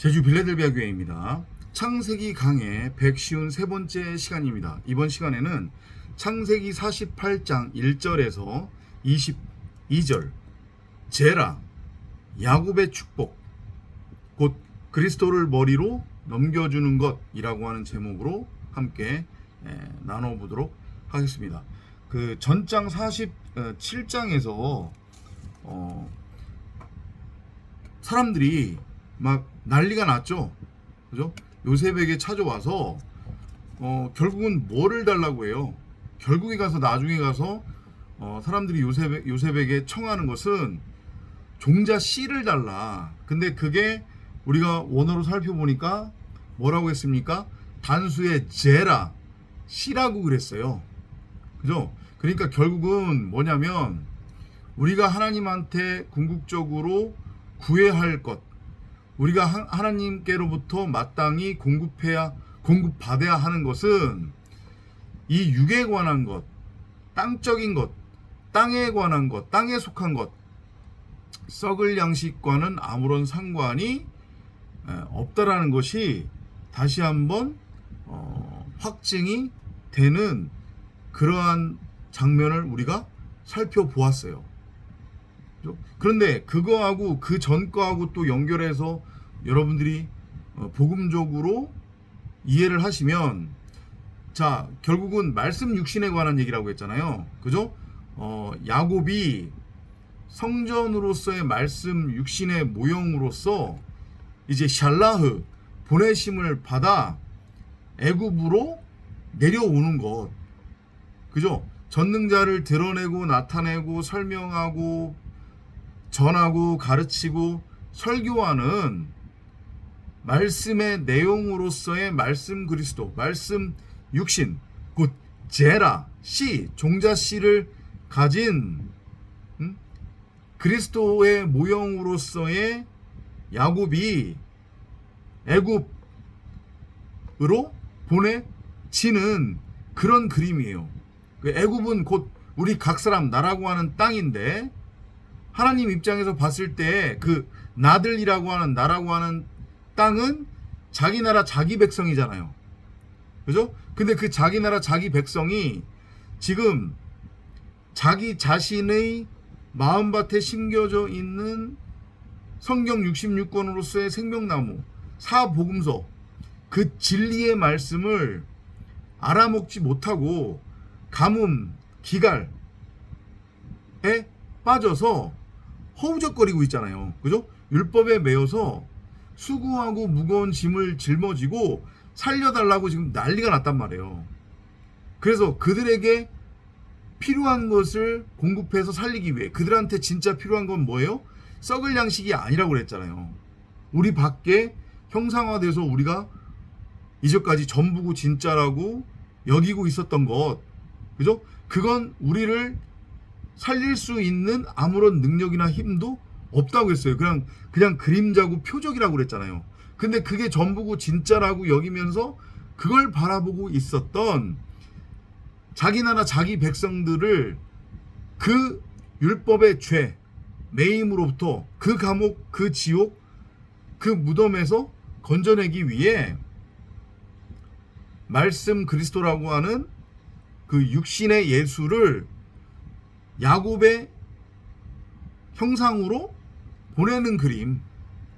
제주 빌라델비아 교회입니다. 창세기 강의 153번째 시간입니다. 이번 시간에는 창세기 48장 1절에서 22절 제라, 야곱의 축복, 곧 그리스도를 머리로 넘겨주는 것이라고 하는 제목으로 함께 나눠보도록 하겠습니다. 그 전장 47장에서 사람들이 막 난리가 났죠. 그죠? 요셉에게 찾아와서 결국은 뭐를 달라고 해요. 결국에 가서 나중에 가서 사람들이 요셉에게 청하는 것은 종자 씨를 달라. 근데 그게 우리가 원어로 살펴보니까 뭐라고 했습니까? 단수의 제라, 씨라고 그랬어요. 그죠? 그러니까 결국은 뭐냐면 우리가 하나님한테 궁극적으로 구해야 할 것, 우리가 하나님께로부터 마땅히 공급받아야 하는 것은 이 육에 관한 것, 땅적인 것, 땅에 관한 것, 땅에 속한 것, 썩을 양식과는 아무런 상관이 없다라는 것이 다시 한번 확증이 되는 그러한 장면을 우리가 살펴보았어요. 그런데 그거하고 그 전 거하고 또 연결해서 여러분들이 복음적으로 이해를 하시면, 자, 결국은 말씀 육신에 관한 얘기라고 했잖아요. 그죠? 야곱이 성전으로서의 말씀 육신의 모형으로서 이제 샬라흐, 보내심을 받아 애굽으로 내려오는 것. 그죠? 전능자를 드러내고 나타내고 설명하고 전하고 가르치고 설교하는 말씀의 내용으로서의 말씀 그리스도, 말씀 육신, 곧 제라, 씨, 종자 씨를 가진 그리스도의 모형으로서의 야곱이 애굽으로 보내지는 그런 그림이에요. 애굽은 곧 우리 각 사람 나라고 하는 땅인데, 하나님 입장에서 봤을 때 그 나들이라고 하는 나라고 하는 땅은 자기 나라 자기 백성이잖아요. 그죠? 근데 그 자기 나라 자기 백성이 지금 자기 자신의 마음밭에 심겨져 있는 성경 66권으로서의 생명나무, 사복음서, 그 진리의 말씀을 알아먹지 못하고 가뭄, 기갈에 빠져서 허우적거리고 있잖아요. 그죠? 율법에 매여서 수고하고 무거운 짐을 짊어지고 살려달라고 지금 난리가 났단 말이에요. 그래서 그들에게 필요한 것을 공급해서 살리기 위해, 그들한테 진짜 필요한 건 뭐예요? 썩을 양식이 아니라고 그랬잖아요. 우리 밖에 형상화돼서 우리가 이제까지 전부고 진짜라고 여기고 있었던 것, 그죠? 그건 우리를 살릴 수 있는 아무런 능력이나 힘도 없다고 했어요. 그냥 그림자고 표적이라고 그랬잖아요. 근데 그게 전부고 진짜라고 여기면서 그걸 바라보고 있었던 자기 나라 자기 백성들을 그 율법의 죄, 매임으로부터, 그 감옥, 그 지옥, 그 무덤에서 건져내기 위해 말씀 그리스도라고 하는 그 육신의 예수를 야곱의 형상으로 보내는 그림.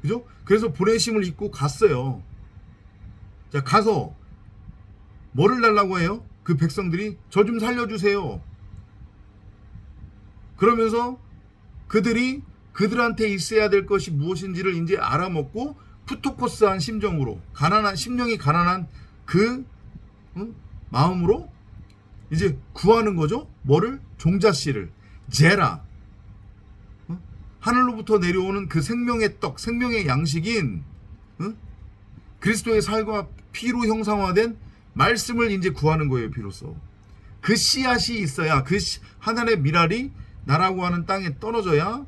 그죠? 그래서 보내심을 입고 갔어요. 자, 가서 뭐를 달라고 해요? 그 백성들이 저 좀 살려주세요. 그러면서 그들이 그들한테 있어야 될 것이 무엇인지를 이제 알아먹고 푸토코스한 심정으로, 심령이 가난한 그 마음으로 이제 구하는 거죠. 뭐를? 종자씨를, 제라, 하늘로부터 내려오는 그 생명의 떡, 생명의 양식인 그리스도의 살과 피로 형상화된 말씀을 이제 구하는 거예요. 비로소 그 씨앗이 있어야, 그 하늘의 미랄이 나라고 하는 땅에 떨어져야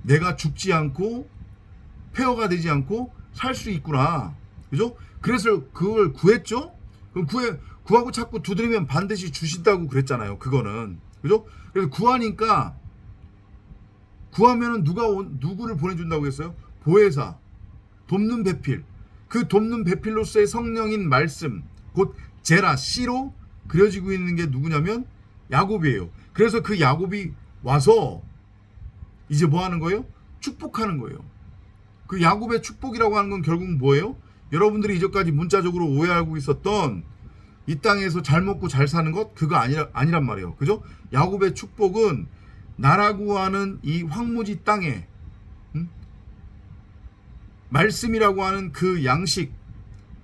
내가 죽지 않고 폐허가 되지 않고 살 수 있구나. 그죠? 그래서 그걸 구했죠. 그럼 구하고 자꾸 두드리면 반드시 주신다고 그랬잖아요. 그거는. 그죠? 그래서 구하면은 누구를 보내준다고 했어요? 보혜사, 돕는 배필, 그 돕는 배필로서의 성령인 말씀, 곧 제라, 씨로 그려지고 있는 게 누구냐면 야곱이에요. 그래서 그 야곱이 와서 이제 뭐 하는 거예요? 축복하는 거예요. 그 야곱의 축복이라고 하는 건 결국 뭐예요? 여러분들이 이제까지 문자적으로 오해하고 있었던 이 땅에서 잘 먹고 잘 사는 것, 그거 아니란 말이에요. 그죠? 야곱의 축복은 나라고 하는 이 황무지 땅에 말씀이라고 하는 그 양식,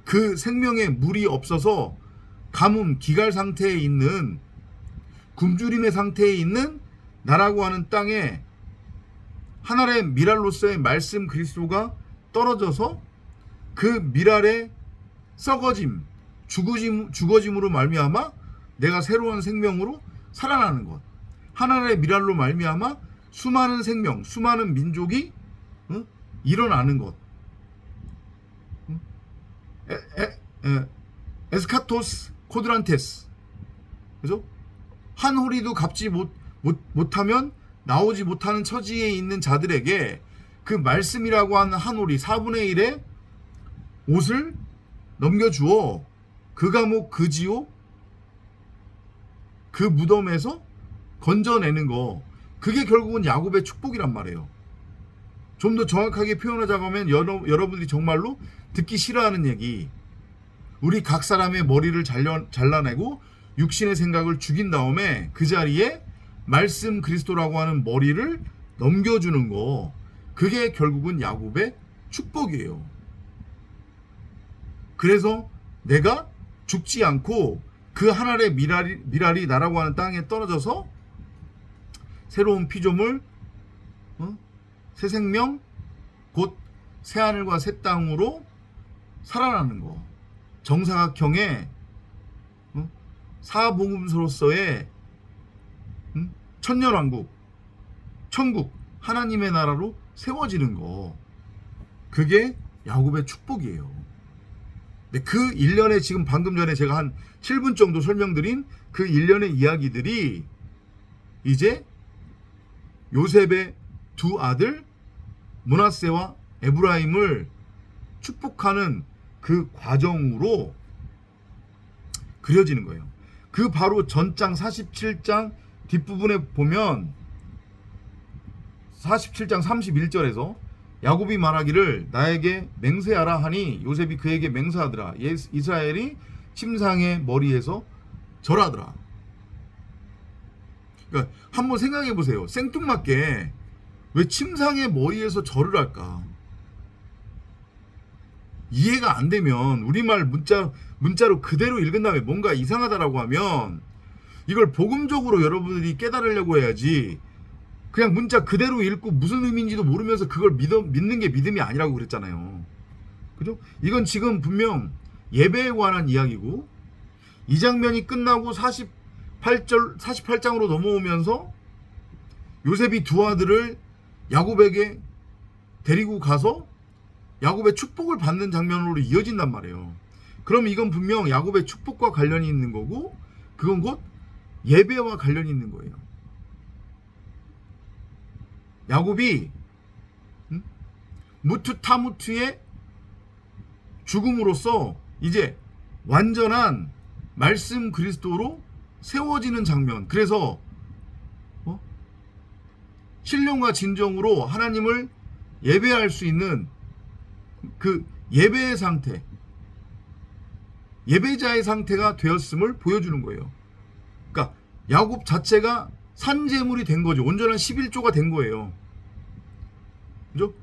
그 생명의 물이 없어서 가뭄, 기갈 상태에 있는, 굶주림의 상태에 있는 나라고 하는 땅에 하나의 미랄로서의 말씀 그리스도가 떨어져서 그 미랄의 썩어짐, 죽어짐으로 말미암아 내가 새로운 생명으로 살아나는 것. 하나의 미랄로 말미암아 수많은 생명, 수많은 민족이 일어나는 것. 에스카토스 코드란테스. 그죠? 한 호리도 갚지 못하면 나오지 못하는 처지에 있는 자들에게 그 말씀이라고 하는 한 호리 4분의 1의 옷을 넘겨주어 그 감옥 그 지옥 그 무덤에서 건져내는 거, 그게 결국은 야곱의 축복이란 말이에요. 좀 더 정확하게 표현하자고 하면 여러분들이 정말로 듣기 싫어하는 얘기, 우리 각 사람의 머리를 잘라내고 육신의 생각을 죽인 다음에 그 자리에 말씀 그리스도라고 하는 머리를 넘겨주는 거, 그게 결국은 야곱의 축복이에요. 그래서 내가 죽지 않고 그 하나의 미랄이 나라고 하는 땅에 떨어져서 새로운 피조물, 새 생명, 곧 새 하늘과 새 땅으로 살아나는 거. 정사각형의 사복음서로서의 천년왕국, 천국, 하나님의 나라로 세워지는 거. 그게 야곱의 축복이에요. 그 일련의, 지금 방금 전에 제가 한 7분 정도 설명드린 그 일련의 이야기들이 이제 요셉의 두 아들 므낫세와 에브라임을 축복하는 그 과정으로 그려지는 거예요. 그 바로 전장 47장 뒷부분에 보면 47장 31절에서 야곱이 말하기를 나에게 맹세하라 하니 요셉이 그에게 맹세하더라. 이스라엘이 침상의 머리에서 절하더라. 그러니까 한번 생각해 보세요. 생뚱맞게 왜 침상의 머리에서 절을 할까? 이해가 안 되면 우리말 문자로 그대로 읽은 다음에 뭔가 이상하다라고 하면 이걸 복음적으로 여러분들이 깨달으려고 해야지, 그냥 문자 그대로 읽고 무슨 의미인지도 모르면서 그걸 믿는 게 믿음이 아니라고 그랬잖아요. 그죠? 이건 지금 분명 예배에 관한 이야기고, 이 장면이 끝나고 48장으로 넘어오면서 요셉이 두 아들을 야곱에게 데리고 가서 야곱의 축복을 받는 장면으로 이어진단 말이에요. 그럼 이건 분명 야곱의 축복과 관련이 있는 거고, 그건 곧 예배와 관련이 있는 거예요. 야곱이 무투타무트의 죽음으로써 이제 완전한 말씀 그리스도로 세워지는 장면. 그래서 신령과 진정으로 하나님을 예배할 수 있는 그 예배의 상태, 예배자의 상태가 되었음을 보여주는 거예요. 그러니까 야곱 자체가 산제물이 된 거죠. 온전한 11조가 된 거예요. 그죠?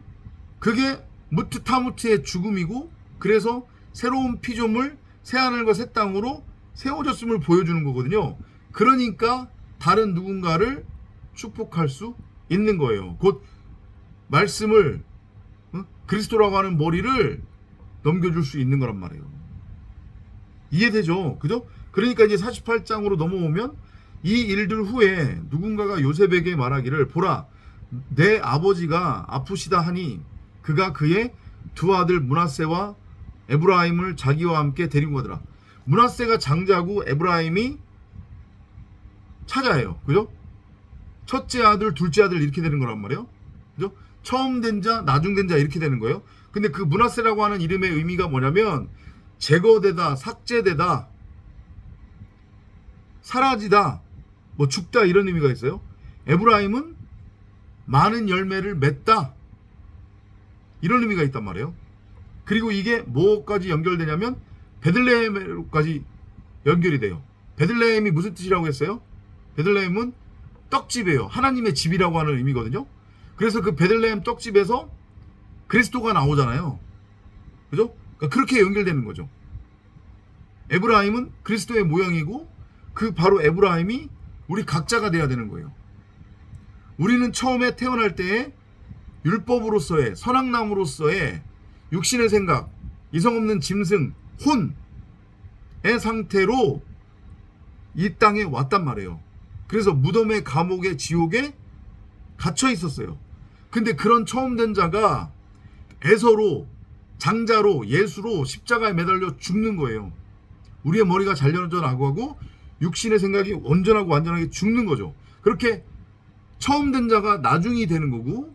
그게 무트타무트의 죽음이고, 그래서 새로운 피조물, 새 하늘과 새 땅으로 세워졌음을 보여주는 거거든요. 그러니까 다른 누군가를 축복할 수 있는 거예요. 곧 말씀을, 그리스도라고 하는 머리를 넘겨줄 수 있는 거란 말이에요. 이해되죠? 그죠? 그러니까 이제 48장으로 넘어오면 이 일들 후에 누군가가 요셉에게 말하기를, 보라, 내 아버지가 아프시다 하니 그가 그의 두 아들 므낫세와 에브라임을 자기와 함께 데리고 가더라. 므낫세가 장자고 에브라임이 차자예요. 그죠? 첫째 아들, 둘째 아들 이렇게 되는 거란 말이에요. 그죠? 처음 된 자, 나중 된 자 이렇게 되는 거예요. 근데 그 므낫세라고 하는 이름의 의미가 뭐냐면 제거되다, 삭제되다, 사라지다, 뭐 죽다 이런 의미가 있어요. 에브라임은 많은 열매를 맺다 이런 의미가 있단 말이에요. 그리고 이게 뭐까지 연결되냐면 베들레헴까지 연결이 돼요. 베들레헴이 무슨 뜻이라고 했어요? 베들레헴은 떡집이에요. 하나님의 집이라고 하는 의미거든요. 그래서 그 베들레헴 떡집에서 그리스도가 나오잖아요. 그죠? 그러니까 그렇게 연결되는 거죠. 에브라임은 그리스도의 모형이고 그 바로 에브라임이 우리 각자가 돼야 되는 거예요. 우리는 처음에 태어날 때에 율법으로서의 선악나무로서의 육신의 생각, 이성 없는 짐승, 혼의 상태로 이 땅에 왔단 말이에요. 그래서 무덤의 감옥의 지옥에 갇혀 있었어요. 근데 그런 처음 된 자가 에서로, 장자로, 예수로 십자가에 매달려 죽는 거예요. 우리의 머리가 잘려져 나가고 육신의 생각이 온전하고 완전하게 죽는 거죠. 그렇게 처음 된 자가 나중이 되는 거고,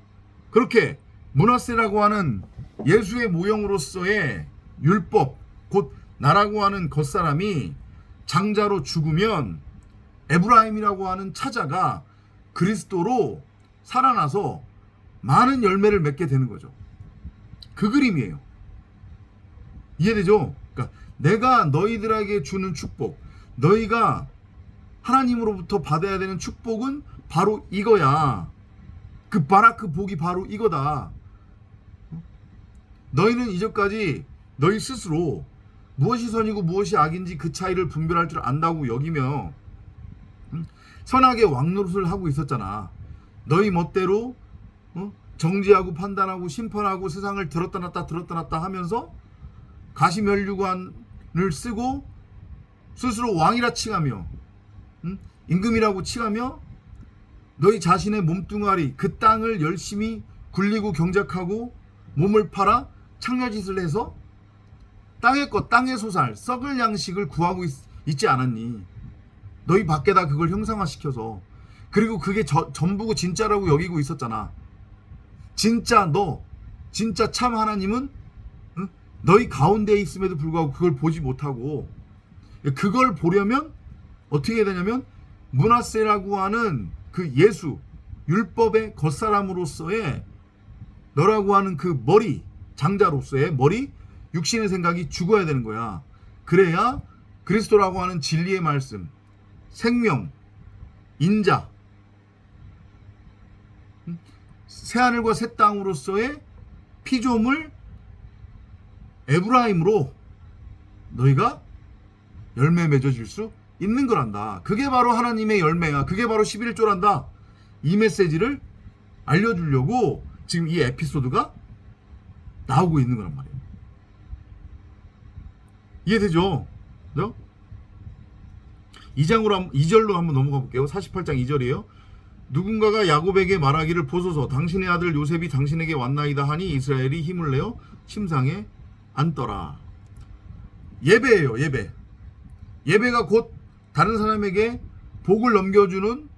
그렇게 므낫세라고 하는 예수의 모형으로서의 율법, 곧 나라고 하는 겉사람이 장자로 죽으면 에브라임이라고 하는 차자가 그리스도로 살아나서 많은 열매를 맺게 되는 거죠. 그 그림이에요. 이해되죠? 그러니까 내가 너희들에게 주는 축복, 너희가 하나님으로부터 받아야 되는 축복은 바로 이거야. 그 바라크 복이 바로 이거다. 너희는 이전까지 너희 스스로 무엇이 선이고 무엇이 악인지 그 차이를 분별할 줄 안다고 여기며 선악의 왕노릇을 하고 있었잖아. 너희 멋대로 정죄하고 판단하고 심판하고 세상을 들었다 놨다 하면서 가시면류관을 쓰고 스스로 왕이라 칭하며 임금이라고 칭하며 너희 자신의 몸뚱아리 그 땅을 열심히 굴리고 경작하고 몸을 팔아 창녀짓을 해서 땅의 것, 땅의 소살, 썩을 양식을 구하고 있지 않았니? 너희 밖에다 그걸 형상화시켜서. 그리고 그게 전부고 진짜라고 여기고 있었잖아. 진짜 진짜 참 하나님은 너희 가운데에 있음에도 불구하고 그걸 보지 못하고, 그걸 보려면 어떻게 해야 되냐면 므낫세라고 하는 그 예수, 율법의 겉사람으로서의 너라고 하는 그 머리, 장자로서의 머리, 육신의 생각이 죽어야 되는 거야. 그래야 그리스도라고 하는 진리의 말씀, 생명, 인자, 새하늘과 새 땅으로서의 피조물 에브라임으로 너희가 열매 맺어질 수 있는 거란다. 그게 바로 하나님의 열매야. 그게 바로 11조란다. 이 메시지를 알려주려고 지금 이 에피소드가 나오고 있는 거란 말이에요. 이해되죠? 2절로 한번 넘어가 볼게요. 48장 2절이에요. 누군가가 야곱에게 말하기를 보소서 당신의 아들 요셉이 당신에게 왔나이다 하니 이스라엘이 힘을 내어 침상에 앉더라. 예배예요. 예배가 곧 다른 사람에게 복을 넘겨주는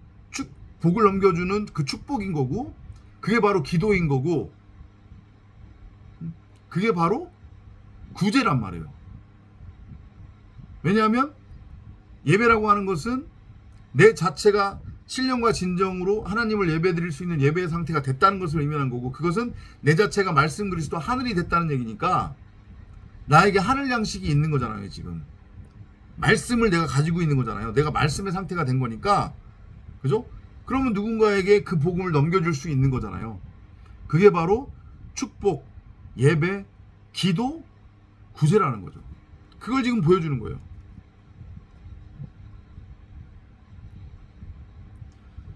그 축복인 거고, 그게 바로 기도인 거고, 그게 바로 구제란 말이에요. 왜냐하면 예배라고 하는 것은 내 자체가 신령과 진정으로 하나님을 예배드릴 수 있는 예배의 상태가 됐다는 것을 의미하는 거고, 그것은 내 자체가 말씀 그리스도 하늘이 됐다는 얘기니까 나에게 하늘 양식이 있는 거잖아요. 지금 말씀을 내가 가지고 있는 거잖아요. 내가 말씀의 상태가 된 거니까, 그죠? 그러면 누군가에게 그 복음을 넘겨줄 수 있는 거잖아요. 그게 바로 축복, 예배, 기도, 구제라는 거죠. 그걸 지금 보여주는 거예요.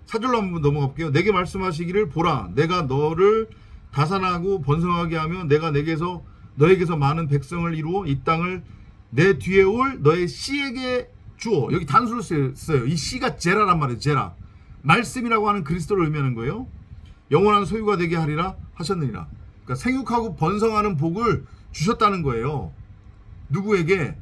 4절로 한번 넘어가 볼게요. 내게 말씀하시기를 보라 내가 너를 다산하고 번성하게 하며 내가 너에게서 많은 백성을 이루어 이 땅을 내 뒤에 올 너의 씨에게 주어. 여기 단수를 써요. 이 씨가 제라란 말이에요. 제라. 말씀이라고 하는 그리스도를 의미하는 거예요. 영원한 소유가 되게 하리라 하셨느니라. 그러니까 생육하고 번성하는 복을 주셨다는 거예요. 누구에게?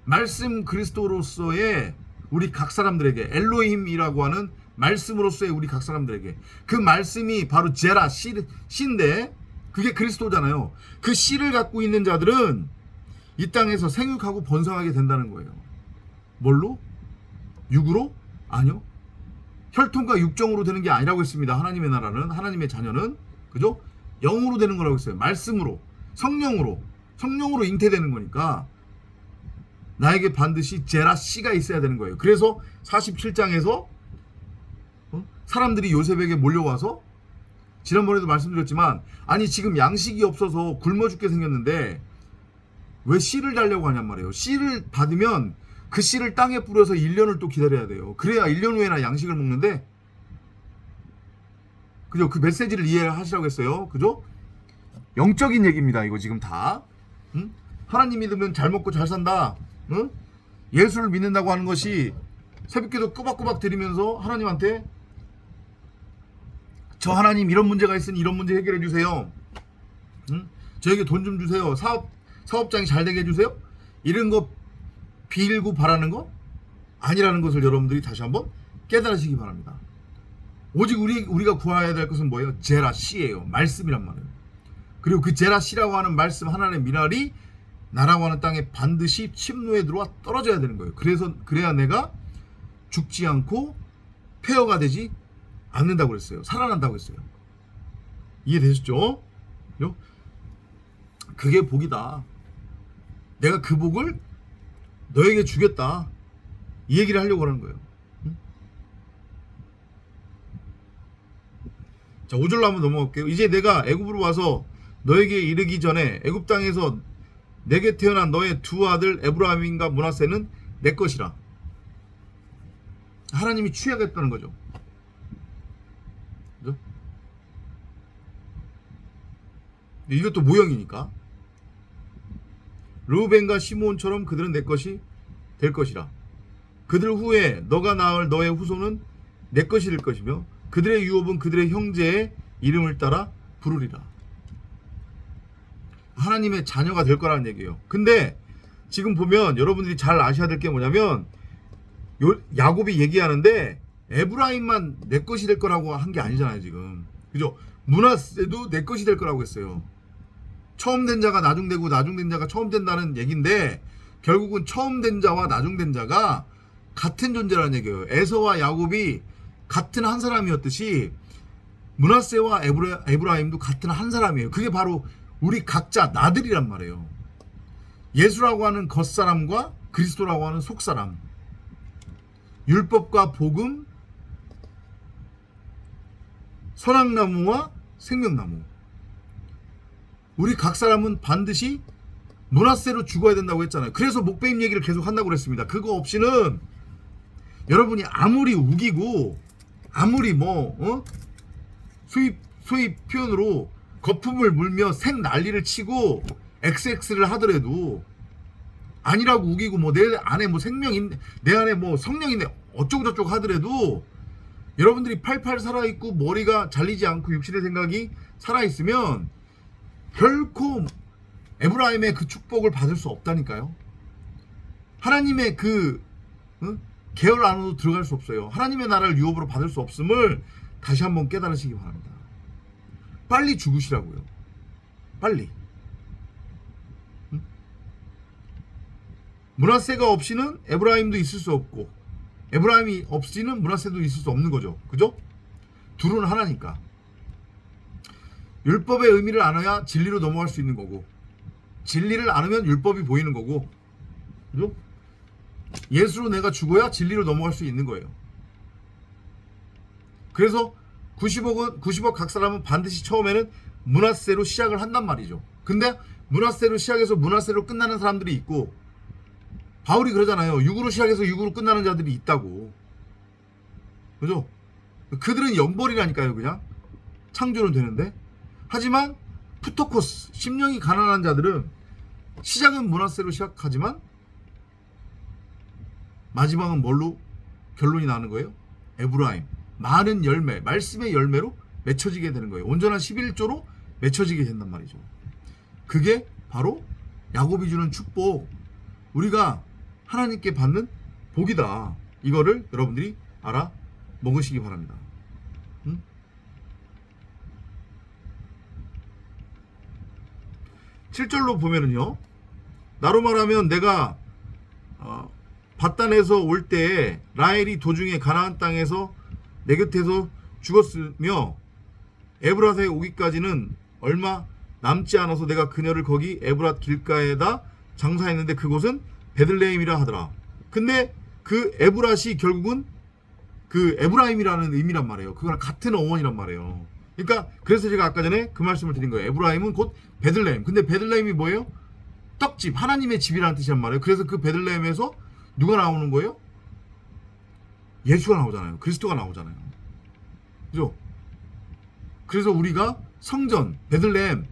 말씀 그리스도로서의 우리 각 사람들에게, 엘로힘이라고 하는 말씀으로서의 우리 각 사람들에게. 그 말씀이 바로 제라, 씨인데 그게 그리스도잖아요. 그 씨를 갖고 있는 자들은 이 땅에서 생육하고 번성하게 된다는 거예요. 뭘로? 육으로? 아니요. 혈통과 육정으로 되는 게 아니라고 했습니다. 하나님의 나라는, 하나님의 자녀는, 그죠? 영으로 되는 거라고 했어요. 말씀으로, 성령으로 잉태되는 거니까 나에게 반드시 제라 씨가 있어야 되는 거예요. 그래서 47장에서 사람들이 요셉에게 몰려와서, 지난번에도 말씀드렸지만, 아니 지금 양식이 없어서 굶어 죽게 생겼는데 왜 씨를 달라고 하냔 말이에요. 씨를 받으면 그 씨를 땅에 뿌려서 1년을 또 기다려야 돼요. 그래야 1년 후에나 양식을 먹는데, 그죠? 그 메시지를 이해하시라고 했어요. 그죠? 영적인 얘기입니다. 이거 지금 다. 응? 하나님 믿으면 잘 먹고 잘 산다. 응? 예수를 믿는다고 하는 것이 새벽기도 꼬박꼬박 드리면서 하나님한테 저 하나님 이런 문제가 있으니 이런 문제 해결해 주세요. 응? 저에게 돈 좀 주세요. 사업장이 잘 되게 해주세요. 이런 거 빌고 바라는 거 아니라는 것을 여러분들이 다시 한번 깨달으시기 바랍니다. 오직 우리가 구해야 될 것은 뭐예요? 제라 씨예요. 말씀이란 말이에요. 그리고 그 제라 씨라고 하는 말씀 하나의 미랄이 나라고 하는 땅에 반드시 침노에 들어와 떨어져야 되는 거예요. 그래야 내가 죽지 않고 폐허가 되지 않는다고 그랬어요. 살아난다고 했어요. 이해되셨죠? 그게 복이다. 내가 그 복을 너에게 주겠다. 이 얘기를 하려고 하는 거예요. 응? 자, 5절로 한번 넘어갈게요. 이제 내가 애굽으로 와서 너에게 이르기 전에 애굽 땅에서 내게 태어난 너의 두 아들 에브라임과 므낫세는 내 것이라. 하나님이 취하겠다는 거죠. 그죠? 이것도 모형이니까. 르우벤과 시므온처럼 그들은 내 것이 될 것이라. 그들 후에 너가 낳을 너의 후손은 내 것이 될 것이며 그들의 유업은 그들의 형제의 이름을 따라 부르리라. 하나님의 자녀가 될 거라는 얘기예요. 근데 지금 보면 여러분들이 잘 아셔야 될 게 뭐냐면, 야곱이 얘기하는데 에브라임만 내 것이 될 거라고 한 게 아니잖아요 지금. 그죠? 므낫세도 내 것이 될 거라고 했어요. 처음 된 자가 나중되고 나중된 자가 처음 된다는 얘기인데, 결국은 처음 된 자와 나중된 자가 같은 존재라는 얘기예요. 에서와 야곱이 같은 한 사람이었듯이 므낫세와 에브라임도 같은 한 사람이에요. 그게 바로 우리 각자 나들이란 말이에요. 예수라고 하는 겉사람과 그리스도라고 하는 속사람, 율법과 복음, 선악나무와 생명나무. 우리 각 사람은 반드시 므낫세로 죽어야 된다고 했잖아요. 그래서 목배임 얘기를 계속 한다고 그랬습니다. 그거 없이는 여러분이 아무리 우기고 아무리 소위 표현으로 거품을 물며 생 난리를 치고 XX를 하더라도, 아니라고 우기고 내 안에 생명 있네, 내 안에 성령 있네, 어쩌고저쩌고 하더라도 여러분들이 팔팔 살아있고 머리가 잘리지 않고 육신의 생각이 살아있으면 결코 에브라임의 그 축복을 받을 수 없다니까요. 하나님의 그 계열 안으로 들어갈 수 없어요. 하나님의 나라를 유업으로 받을 수 없음을 다시 한번 깨달으시기 바랍니다. 빨리 죽으시라고요. 빨리. 므낫세가 없이는 에브라임도 있을 수 없고, 에브라임이 없이는 므낫세도 있을 수 없는 거죠. 그죠? 둘은 하나니까. 율법의 의미를 알아야 진리로 넘어갈 수 있는 거고, 진리를 알으면 율법이 보이는 거고, 그죠? 예수로 내가 죽어야 진리로 넘어갈 수 있는 거예요. 그래서 90억 각 사람은 반드시 처음에는 므낫세로 시작을 한단 말이죠. 근데 므낫세로 시작해서 므낫세로 끝나는 사람들이 있고, 바울이 그러잖아요. 6으로 시작해서 6으로 끝나는 자들이 있다고. 그죠? 그들은 영벌이라니까요. 그냥 창조는 되는데. 하지만 푸토코스, 심령이 가난한 자들은 시작은 므낫세로 시작하지만 마지막은 뭘로 결론이 나는 거예요? 에브라임, 많은 열매, 말씀의 열매로 맺혀지게 되는 거예요. 온전한 11조로 맺혀지게 된단 말이죠. 그게 바로 야곱이 주는 축복, 우리가 하나님께 받는 복이다. 이거를 여러분들이 알아 먹으시기 바랍니다. 7절로 보면은요. 나로 말하면 내가 바단에서 올 때에 라헬이 도중에 가나안 땅에서 내 곁에서 죽었으며 에브라사에 오기까지는 얼마 남지 않아서 내가 그녀를 거기 에브랏 길가에다 장사했는데 그곳은 베들레헴이라 하더라. 근데 그 에브랏이 결국은 그 에브라임이라는 의미란 말이에요. 그거랑 같은 어원이란 말이에요. 그러니까 그래서 제가 아까 전에 그 말씀을 드린 거예요. 에브라임은 곧 베들레헴. 근데 베들레헴이 뭐예요? 떡집, 하나님의 집이라는 뜻이란 말이에요. 그래서 그 베들레헴에서 누가 나오는 거예요? 예수가 나오잖아요. 그리스도가 나오잖아요. 그죠? 그래서 우리가 성전, 베들레헴,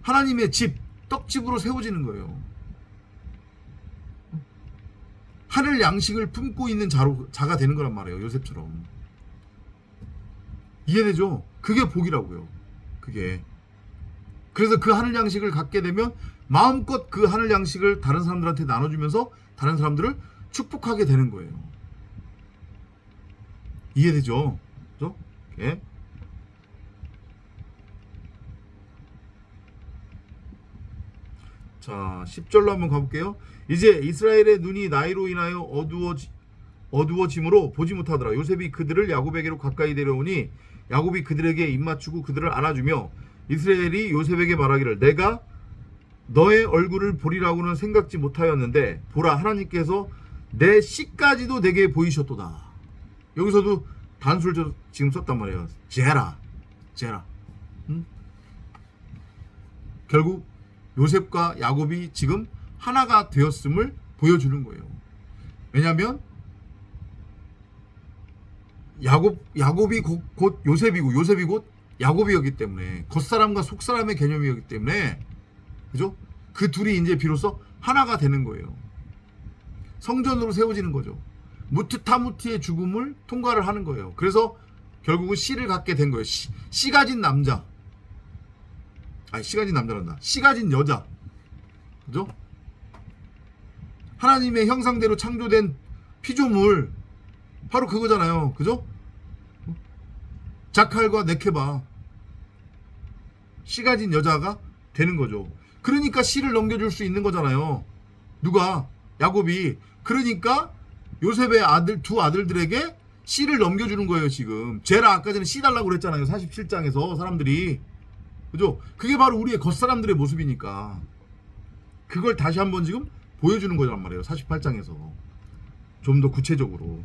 하나님의 집, 떡집으로 세워지는 거예요. 하늘 양식을 품고 있는 자가 되는 거란 말이에요. 요셉처럼. 이해되죠? 그게 복이라고요. 그게. 그래서 그 하늘 양식을 갖게 되면 마음껏 그 하늘 양식을 다른 사람들한테 나눠주면서 다른 사람들을 축복하게 되는 거예요. 이해되죠? 그죠? 예. 자, 10절로 한번 가볼게요. 이제 이스라엘의 눈이 나이로 인하여 어두워짐으로 보지 못하더라. 요셉이 그들을 야곱에게로 가까이 데려오니 야곱이 그들에게 입맞추고 그들을 안아주며 이스라엘이 요셉에게 말하기를 내가 너의 얼굴을 보리라고는 생각지 못하였는데 보라 하나님께서 내 씨까지도 내게 보이셨도다. 여기서도 단수를 지금 썼단 말이에요. 제라. 응? 결국 요셉과 야곱이 지금 하나가 되었음을 보여주는 거예요. 왜냐하면 야곱이 곧 요셉이고 요셉이 곧 야곱이었기 때문에 겉사람과 속사람의 개념이었기 때문에 그죠? 그 둘이 이제 비로소 하나가 되는 거예요. 성전으로 세워지는 거죠. 무트타무트의 죽음을 통과를 하는 거예요. 그래서 결국은 씨를 갖게 된 거예요. 씨 가진 남자. 씨 가진 남자란다. 씨 가진 여자. 그죠? 하나님의 형상대로 창조된 피조물. 바로 그거잖아요. 그죠? 자칼과 네케바. 씨 가진 여자가 되는 거죠. 그러니까 씨를 넘겨줄 수 있는 거잖아요. 누가? 야곱이. 그러니까 요셉의 두 아들들에게 씨를 넘겨주는 거예요. 지금 제라 아까 전에 씨 달라고 그랬잖아요. 47장에서 사람들이. 그죠? 그게 바로 우리의 겉사람들의 모습이니까 그걸 다시 한번 지금 보여주는 거란 말이에요. 48장에서 좀 더 구체적으로.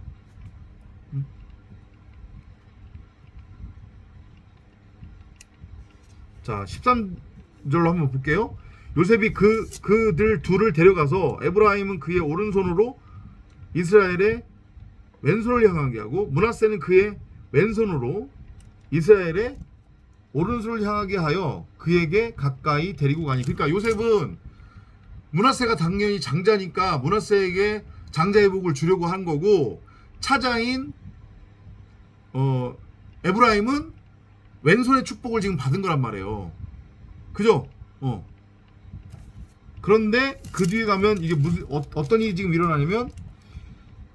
자, 13절로 한번 볼게요. 요셉이 그들 둘을 데려가서 에브라임은 그의 오른손으로 이스라엘의 왼손을 향하게 하고 므낫세는 그의 왼손으로 이스라엘의 오른손을 향하게 하여 그에게 가까이 데리고 가니. 그러니까 요셉은 므낫세가 당연히 장자니까 므낫세에게 장자의 복을 주려고 한 거고 차자인 에브라임은 왼손의 축복을 지금 받은 거란 말이에요. 그죠? 그런데 그 뒤에 가면 이게 무슨 어떤 일이 지금 일어나냐면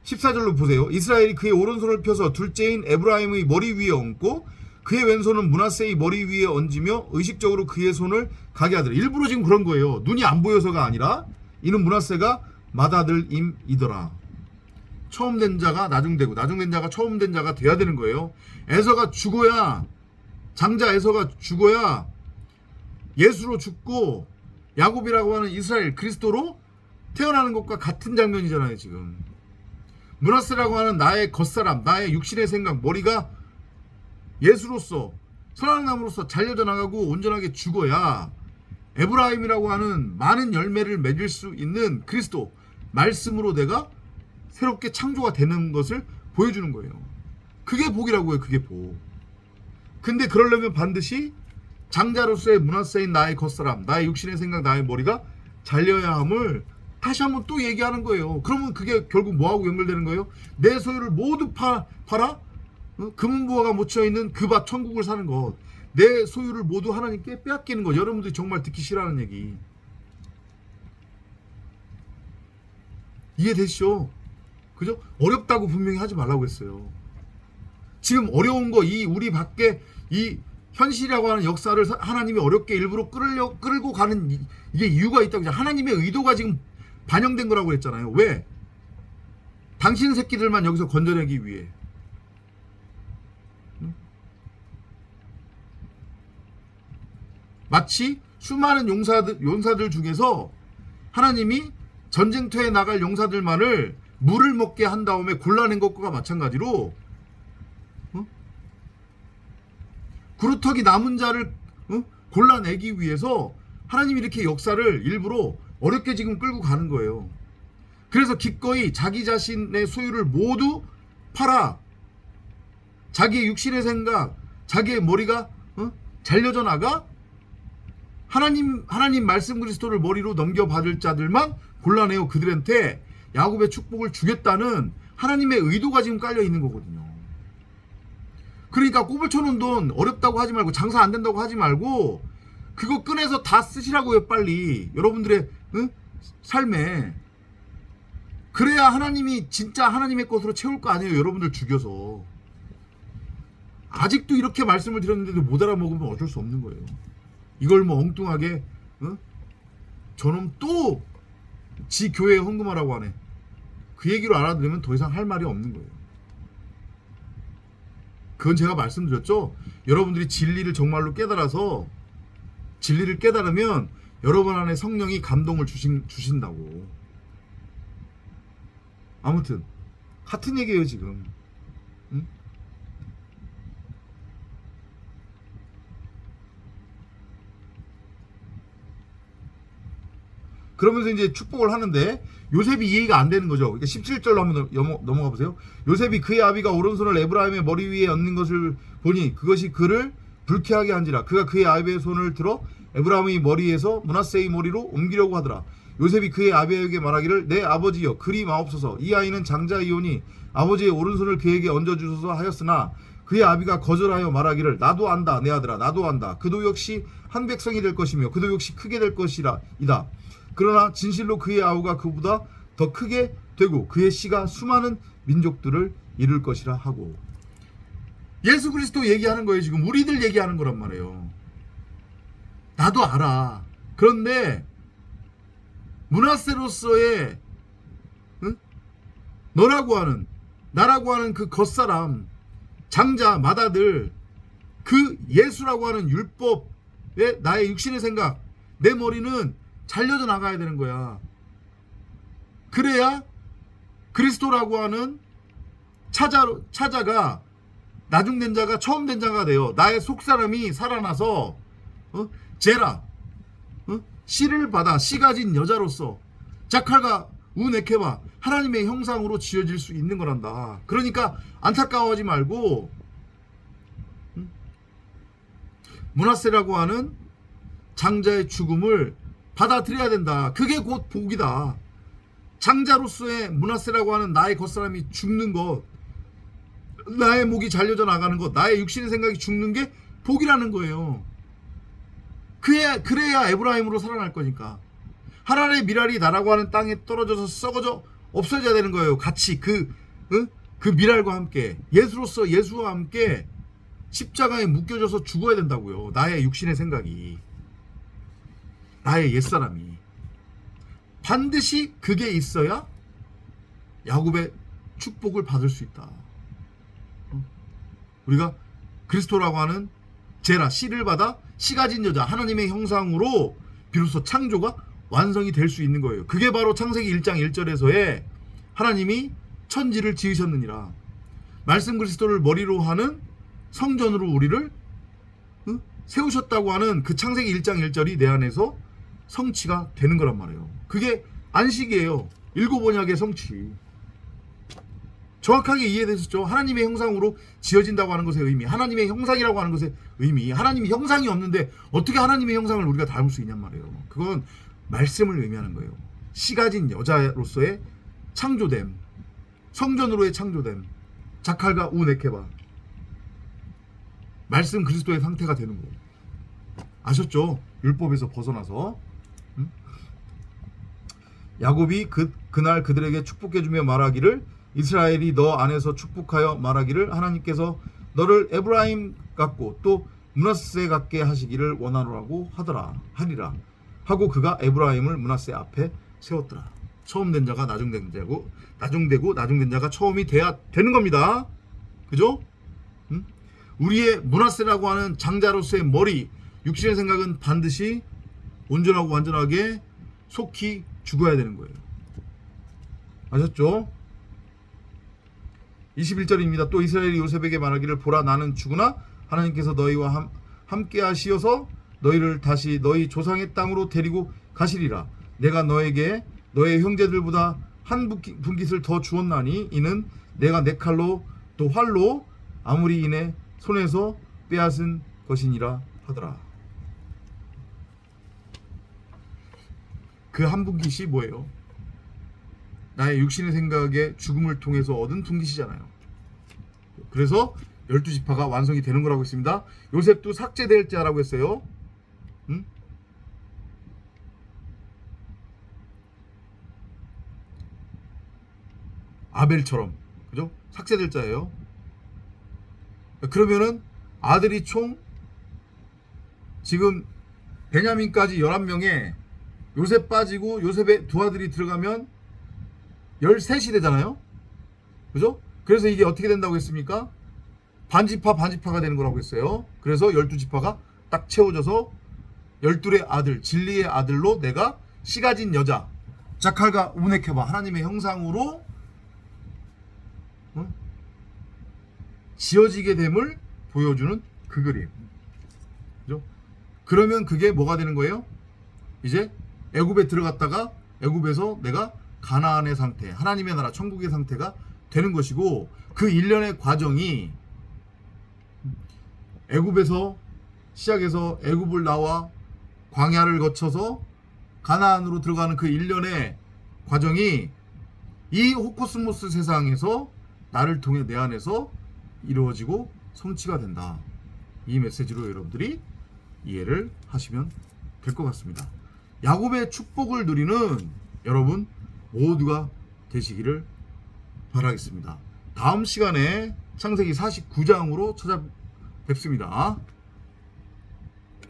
14절로 보세요. 이스라엘이 그의 오른손을 펴서 둘째인 에브라임의 머리 위에 얹고 그의 왼손은 므낫세의 머리 위에 얹으며 의식적으로 그의 손을 가게 하더라. 일부러 지금 그런 거예요. 눈이 안 보여서가 아니라 이는 므낫세가 맏아들임이더라. 처음 된 자가 나중되고 나중된 자가 처음 된 자가 돼야 되는 거예요. 에서가 죽어야 장자 에서가 죽어야 예수로 죽고 야곱이라고 하는 이스라엘 그리스도로 태어나는 것과 같은 장면이잖아요. 지금 므낫세라고 하는 나의 겉사람 나의 육신의 생각 머리가 예수로서 선악나무로서 잘려져 나가고 온전하게 죽어야 에브라임이라고 하는 많은 열매를 맺을 수 있는 그리스도 말씀으로 내가 새롭게 창조가 되는 것을 보여주는 거예요. 그게 복이라고요. 그게 복. 근데 그러려면 반드시 장자로서의 므낫세인 나의 겉사람 나의 육신의 생각 나의 머리가 잘려야 함을 다시 한번 또 얘기하는 거예요. 그러면 그게 결국 뭐하고 연결되는 거예요? 내 소유를 모두 팔아 금은보화가 묻혀있는 그 밭 천국을 사는 것. 내 소유를 모두 하나님께 빼앗기는 것. 여러분들이 정말 듣기 싫어하는 얘기. 이해되시죠? 그죠? 어렵다고 분명히 하지 말라고 했어요. 지금 어려운 거 우리 밖에 현실이라고 하는 역사를 하나님이 어렵게 일부러 끌고 가는 이게 이유가 있다고. 하나님의 의도가 지금 반영된 거라고 했잖아요. 왜? 당신 새끼들만 여기서 건져내기 위해. 마치 수많은 용사들 중에서 하나님이 전쟁터에 나갈 용사들만을 물을 먹게 한 다음에 골라낸 것과 마찬가지로 구루터기 남은 자를 골라내기 위해서 하나님이 이렇게 역사를 일부러 어렵게 지금 끌고 가는 거예요. 그래서 기꺼이 자기 자신의 소유를 모두 팔아 자기의 육신의 생각, 자기의 머리가 잘려져 나가 하나님 말씀 그리스도를 머리로 넘겨받을 자들만 골라내어 그들한테 야곱의 축복을 주겠다는 하나님의 의도가 지금 깔려 있는 거거든요. 그러니까 꼽을 쳐놓은 돈 어렵다고 하지 말고 장사 안 된다고 하지 말고 그거 꺼내서 다 쓰시라고요. 빨리 여러분들의 삶에. 그래야 하나님이 진짜 하나님의 것으로 채울 거 아니에요. 여러분들 죽여서. 아직도 이렇게 말씀을 드렸는데도 못 알아먹으면 어쩔 수 없는 거예요. 이걸 뭐 엉뚱하게 저놈 또 지 교회에 헌금하라고 하네. 그 얘기로 알아들으면 더 이상 할 말이 없는 거예요. 그건 제가 말씀드렸죠. 여러분들이 진리를 정말로 깨달아서 진리를 깨달으면 여러분 안에 성령이 감동을 주신다고. 아무튼 같은 얘기예요 지금. 응? 그러면서 이제 축복을 하는데 요셉이 이해가 안 되는 거죠. 그러니까 17절로 한번 넘어가 보세요. 요셉이 그의 아비가 오른손을 에브라임의 머리 위에 얹는 것을 보니 그것이 그를 불쾌하게 한지라. 그가 그의 아비의 손을 들어 에브라임의 머리에서 므낫세의 머리로 옮기려고 하더라. 요셉이 그의 아비에게 말하기를 내 아버지여 그리 마옵소서. 이 아이는 장자이오니 아버지의 오른손을 그에게 얹어주소서 하였으나 그의 아비가 거절하여 말하기를 나도 안다 내 아들아 나도 안다. 그도 역시 한 백성이 될 것이며 그도 역시 크게 될 것이라 이다. 그러나 진실로 그의 아우가 그보다 더 크게 되고 그의 씨가 수많은 민족들을 이룰 것이라 하고. 예수 그리스도 얘기하는 거예요. 지금 우리들 얘기하는 거란 말이에요. 나도 알아. 그런데 므낫세로서의 너라고 하는 나라고 하는 그 겉사람 장자 맏아들 그 예수라고 하는 율법에 나의 육신의 생각 내 머리는 잘려져 나가야 되는 거야. 그래야 그리스도라고 하는 차자가 나중된 자가 처음된 자가 돼요. 나의 속사람이 살아나서 제라 씨를 받아 씨 가진 여자로서 자칼과 우네케바 하나님의 형상으로 지어질 수 있는 거란다. 그러니까 안타까워하지 말고 므낫세라고 하는 장자의 죽음을 받아들여야 된다. 그게 곧 복이다. 장자로서의 므낫세라고 하는 나의 겉사람이 죽는 것, 나의 목이 잘려져 나가는 것, 나의 육신의 생각이 죽는 게 복이라는 거예요. 그래야 에브라임으로 살아날 거니까. 하나님의 미랄이 나라고 하는 땅에 떨어져서 썩어져 없어져야 되는 거예요. 같이 그 미랄과 함께 예수와 함께 십자가에 묶여져서 죽어야 된다고요. 나의 육신의 생각이, 나의 옛사람이. 반드시 그게 있어야 야곱의 축복을 받을 수 있다. 우리가 그리스도라고 하는 제라 씨를 받아 씨 가진 여자 하나님의 형상으로 비로소 창조가 완성이 될 수 있는 거예요. 그게 바로 창세기 1장 1절에서의 하나님이 천지를 지으셨느니라. 말씀 그리스도를 머리로 하는 성전으로 우리를 세우셨다고 하는 그 창세기 1장 1절이 내 안에서 성취가 되는 거란 말이에요. 그게 안식이에요. 일곱 언약의 성취. 정확하게 이해되셨죠? 하나님의 형상으로 지어진다고 하는 것의 의미, 하나님의 형상이라고 하는 것의 의미. 하나님의 형상이 없는데 어떻게 하나님의 형상을 우리가 닮을 수 있냔 말이에요. 그건 말씀을 의미하는 거예요. 씨 가진 여자로서의 창조됨, 성전으로의 창조됨, 자칼과 우네케바, 말씀 그리스도의 상태가 되는 거예요. 아셨죠? 율법에서 벗어나서. 야곱이 그날 그들에게 축복해주며 말하기를 이스라엘이 너 안에서 축복하여 말하기를 하나님께서 너를 에브라임 같고 또 므낫세 같게 하시기를 원하노라고 하리라 하고 그가 에브라임을 므낫세 앞에 세웠더라. 처음 된 자가 나중된 자고 나중된 자가 처음이 돼야 되는 겁니다. 그죠? 우리의 므낫세라고 하는 장자로서의 머리, 육신의 생각은 반드시 온전하고 완전하게 속히 죽어야 되는 거예요. 아셨죠? 21절입니다. 또 이스라엘이 요셉에게 말하기를 보라 나는 죽으나 하나님께서 너희와 함께 하시어서 너희를 다시 너희 조상의 땅으로 데리고 가시리라. 내가 너에게 너의 형제들보다 한 분깃을 더 주었나니 이는 내가 내 칼로 또 활로 아무리 이내 손에서 빼앗은 것이니라 하더라. 그 한 분깃이 뭐예요? 나의 육신의 생각에 죽음을 통해서 얻은 분깃이잖아요. 그래서 12지파가 완성이 되는 거라고 했습니다. 요셉도 삭제될 자라고 했어요. 아벨처럼, 그죠? 삭제될 자예요. 그러면은 아들이 총 지금 베냐민까지 11명에 요셉 빠지고 요셉의 두 아들이 들어가면 13이 되잖아요. 그죠? 그래서 이게 어떻게 된다고 했습니까? 반지파가 되는 거라고 했어요. 그래서 12지파가 딱 채워져서 12의 아들, 진리의 아들로 내가 씨 가진 여자, 자칼과 우네케바 하나님의 형상으로 지어지게 됨을 보여주는 그 그림. 그죠? 그러면 그게 뭐가 되는 거예요? 이제 애굽에 들어갔다가 애굽에서 내가 가나안의 상태, 하나님의 나라, 천국의 상태가 되는 것이고, 그 일련의 과정이 애굽에서 시작해서 애굽을 나와 광야를 거쳐서 가나안으로 들어가는 그 일련의 과정이 이 호코스모스 세상에서 나를 통해 내 안에서 이루어지고 성취가 된다. 이 메시지로 여러분들이 이해를 하시면 될 것 같습니다. 야곱의 축복을 누리는 여러분 모두가 되시기를 바라겠습니다. 다음 시간에 창세기 49장으로 찾아뵙습니다.